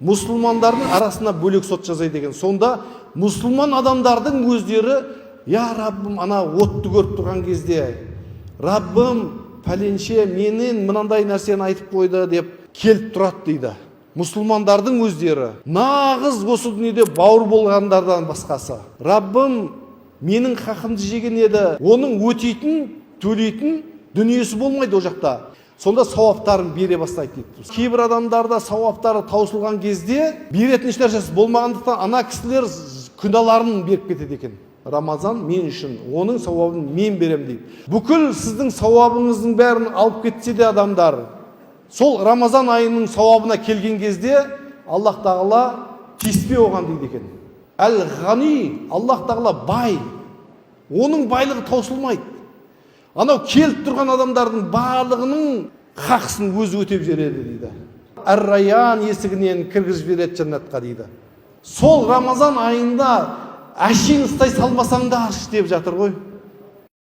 мұсылмандардың арасына бөлек сот жасайды екен. Сонда мұсылман адамдардың өздері, я Раббым, ана отты көріп тұрған кезде, Раббым, пәленше менен мынандай нәрсені айтып қойды деп келіп тұрады дейді. Мұсылмандардың өздері, нағыз осы дүниеде бауыр болғандардан басқасы. Раббым, менің хақымды жеген еді, оның өтейтін, төлейтін дүниесі болмайды о жақта. Сонда сауаптарын бере бастайды дейді. Кейбір адамдарда сауаптары таусылған кезде беретін еш нәрсесі болмағандықтан ана кісілер күнәларын беріп кетеді екен. Рамазан мен үшін, оның сауабын мен берем дейді. Бүкіл сіздің сауабыңыздың бәрін алып кетсе де адамдар, сол Рамазан айының сауабына келген кезде Аллах тағала тиіспе оған дейді екен. Әл-ғани, Аллах тағала бай, оның байлығы таусылмайды. Анау келіп тұрған адамдардың барлығының хақысын өзі өтеп жібереді дейді. Әр-райян есігінен кіргізіп жібереді жәннатқа дейді. Сол Рамазан айында әшейін ұстай салмасаң да аш деп жатыр ғой.